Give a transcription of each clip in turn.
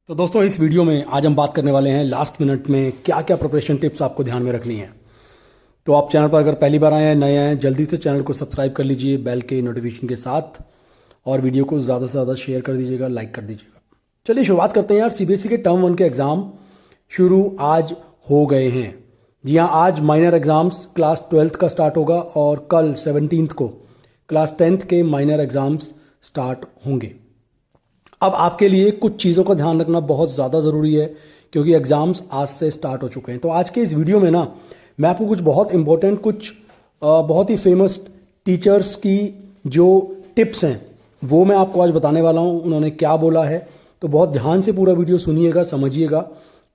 तो दोस्तों इस वीडियो में आज हम बात करने वाले हैं लास्ट मिनट में क्या क्या प्रिपरेशन टिप्स आपको ध्यान में रखनी है। तो आप चैनल पर अगर पहली बार आए हैं, नए आए हैं, जल्दी से चैनल को सब्सक्राइब कर लीजिए बेल के नोटिफिकेशन के साथ, और वीडियो को ज़्यादा से ज़्यादा शेयर कर दीजिएगा, लाइक कर दीजिएगा। चलिए शुरुआत करते हैं यार। सीबीएसई के टर्म 1 के एग्ज़ाम शुरू आज हो गए हैं। जी हाँ, आज माइनर एग्ज़ाम्स क्लास 12th का स्टार्ट होगा और कल 17th को क्लास 10th के माइनर एग्ज़ाम्स स्टार्ट होंगे। अब आपके लिए कुछ चीज़ों का ध्यान रखना बहुत ज़्यादा ज़रूरी है क्योंकि एग्ज़ाम्स आज से स्टार्ट हो चुके हैं। तो आज के इस वीडियो में ना मैं आपको कुछ बहुत इंपॉर्टेंट, कुछ बहुत ही फेमस टीचर्स की जो टिप्स हैं वो मैं आपको आज बताने वाला हूँ। उन्होंने क्या बोला है, तो बहुत ध्यान से पूरा वीडियो सुनिएगा, समझिएगा,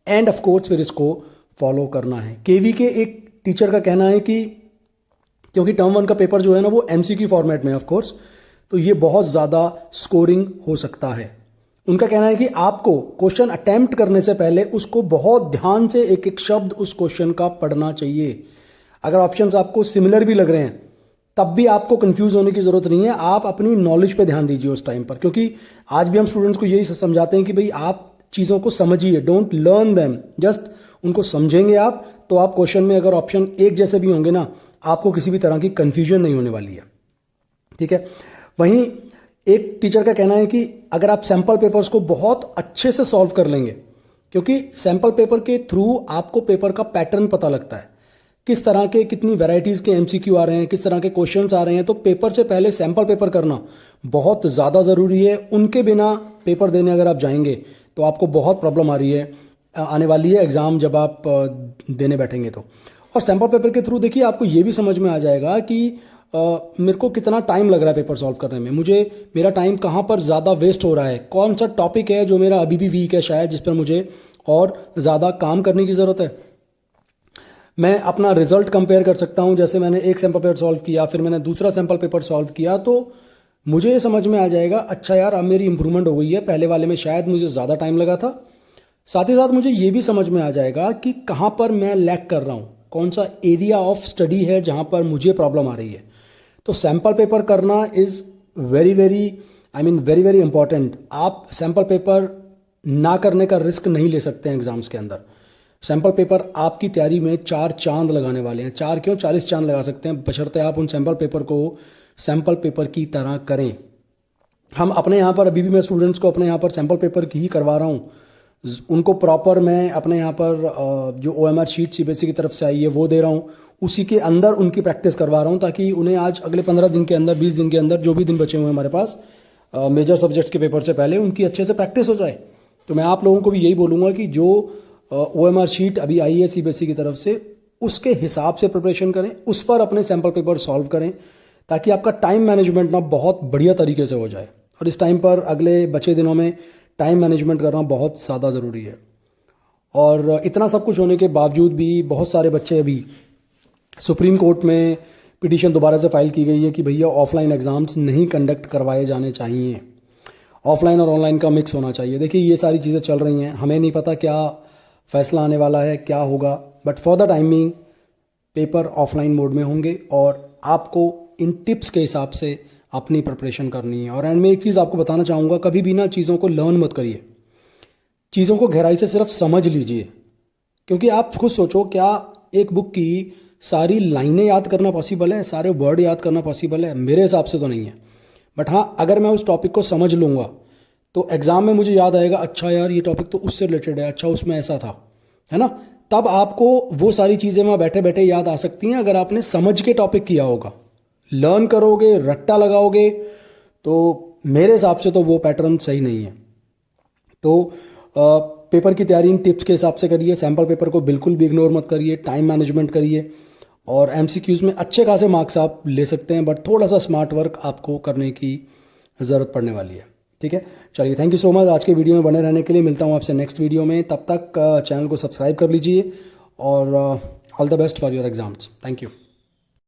एंड ऑफ कोर्स फिर इसको फॉलो करना है। केवी के एक टीचर का कहना है कि क्योंकि टर्म 1 का पेपर जो है ना वो एमसीक्यू फॉर्मेट में है ऑफ कोर्स, तो ये बहुत ज़्यादा स्कोरिंग हो सकता है। उनका कहना है कि आपको क्वेश्चन अटेम्प्ट करने से पहले उसको बहुत ध्यान से एक एक शब्द उस क्वेश्चन का पढ़ना चाहिए। अगर ऑप्शंस आपको सिमिलर भी लग रहे हैं तब भी आपको कंफ्यूज होने की ज़रूरत नहीं है। आप अपनी नॉलेज पे ध्यान दीजिए उस टाइम पर, क्योंकि आज भी हम स्टूडेंट्स को यही समझाते हैं कि भाई आप चीज़ों को समझिए, डोंट लर्न देम, जस्ट उनको समझेंगे आप तो आप क्वेश्चन में अगर ऑप्शन एक जैसे भी होंगे ना, आपको किसी भी तरह की कन्फ्यूजन नहीं होने वाली है। ठीक है। वहीं एक टीचर का कहना है कि अगर आप सैम्पल पेपर्स को बहुत अच्छे से सॉल्व कर लेंगे, क्योंकि सैम्पल पेपर के थ्रू आपको पेपर का पैटर्न पता लगता है, किस तरह के कितनी वैरायटीज़ के एमसीक्यू आ रहे हैं, किस तरह के क्वेश्चंस आ रहे हैं। तो पेपर से पहले सैम्पल पेपर करना बहुत ज़्यादा ज़रूरी है। उनके बिना पेपर देने अगर आप जाएंगे तो आपको बहुत प्रॉब्लम आने वाली है एग्ज़ाम जब आप देने बैठेंगे तो। और सैम्पल पेपर के थ्रू देखिए आपको ये भी समझ में आ जाएगा कि मेरे को कितना टाइम लग रहा है पेपर सॉल्व करने में, मेरा टाइम कहाँ पर ज़्यादा वेस्ट हो रहा है, कौन सा टॉपिक है जो मेरा अभी भी वीक है शायद, जिस पर मुझे और ज़्यादा काम करने की ज़रूरत है। मैं अपना रिजल्ट कंपेयर कर सकता हूँ। जैसे मैंने एक सैम्पल पेपर सॉल्व किया, फिर मैंने दूसरा सैम्पल पेपर सॉल्व किया, तो मुझे ये समझ में आ जाएगा अच्छा यार अब मेरी इंप्रूवमेंट हो गई है, पहले वाले में शायद मुझे ज़्यादा टाइम लगा था। साथ ही साथ मुझे ये भी समझ में आ जाएगा कि कहाँ पर मैं लैक कर रहा हूँ, कौन सा एरिया ऑफ स्टडी है जहाँ पर मुझे प्रॉब्लम आ रही है। तो सैम्पल पेपर करना इज़ वेरी वेरी इंपॉर्टेंट। आप सैम्पल पेपर ना करने का रिस्क नहीं ले सकते हैं एग्जाम्स के अंदर। सैम्पल पेपर आपकी तैयारी में 4 चांद लगाने वाले हैं। 4 क्यों, 40 चांद लगा सकते हैं, बशर्ते आप उन सैम्पल पेपर को सैम्पल पेपर की तरह करें। हम अपने यहाँ पर अभी भी मैं स्टूडेंट्स को अपने यहाँ पर सैम्पल पेपर की ही करवा रहा हूँ। उनको प्रॉपर मैं अपने यहाँ पर जो OMR शीट सीबीएसई की तरफ से आई है वो दे रहा हूँ, उसी के अंदर उनकी प्रैक्टिस करवा रहा हूँ ताकि उन्हें आज अगले 15 दिन के अंदर, 20 दिन के अंदर, जो भी दिन बचे हुए हैं हमारे पास मेजर सब्जेक्ट्स के पेपर से पहले, उनकी अच्छे से प्रैक्टिस हो जाए। तो मैं आप लोगों को भी यही बोलूँगा कि जो OMR शीट अभी आई है सीबीएसई की तरफ से उसके हिसाब से प्रिपरेशन करें, उस पर अपने सैम्पल पेपर सॉल्व करें ताकि आपका टाइम मैनेजमेंट ना बहुत बढ़िया तरीके से हो जाए। और इस टाइम पर अगले बचे दिनों में टाइम मैनेजमेंट करना बहुत ज़्यादा ज़रूरी है। और इतना सब कुछ होने के बावजूद भी बहुत सारे बच्चे, अभी सुप्रीम कोर्ट में पिटीशन दोबारा से फाइल की गई है कि भैया ऑफलाइन एग्ज़ाम्स नहीं कंडक्ट करवाए जाने चाहिए, ऑफलाइन और ऑनलाइन का मिक्स होना चाहिए। देखिए ये सारी चीज़ें चल रही हैं, हमें नहीं पता क्या फ़ैसला आने वाला है, क्या होगा, but for the timing paper offline mode में होंगे और आपको इन टिप्स के हिसाब से अपनी प्रिपरेशन करनी है। और एंड में एक चीज़ आपको बताना चाहूँगा, कभी भी ना चीज़ों को लर्न मत करिए, चीज़ों को गहराई से सिर्फ समझ लीजिए। क्योंकि आप खुद सोचो, क्या एक बुक की सारी लाइनें याद करना पॉसिबल है, सारे वर्ड याद करना पॉसिबल है? मेरे हिसाब से तो नहीं है। बट हाँ, अगर मैं उस टॉपिक को समझ लूँगा तो एग्ज़ाम में मुझे याद आएगा, अच्छा यार ये टॉपिक तो उससे रिलेटेड है, अच्छा उसमें ऐसा था, है ना। तब आपको वो सारी चीज़ें वहाँ बैठे बैठे याद आ सकती हैं अगर आपने समझ के टॉपिक किया होगा। लर्न करोगे, रट्टा लगाओगे, तो मेरे हिसाब से तो वो पैटर्न सही नहीं है। तो पेपर की तैयारी इन टिप्स के हिसाब से करिए, सैम्पल पेपर को बिल्कुल भी इग्नोर मत करिए, टाइम मैनेजमेंट करिए, और एमसीक्यूज़ में अच्छे खासे मार्क्स आप ले सकते हैं, बट थोड़ा सा स्मार्ट वर्क आपको करने की ज़रूरत पड़ने वाली है। ठीक है, चलिए, थैंक यू सो मच आज के वीडियो में बने रहने के लिए। मिलता हूँ आपसे नेक्स्ट वीडियो में, तब तक चैनल को सब्सक्राइब कर लीजिए और all the best for your exams. Thank you.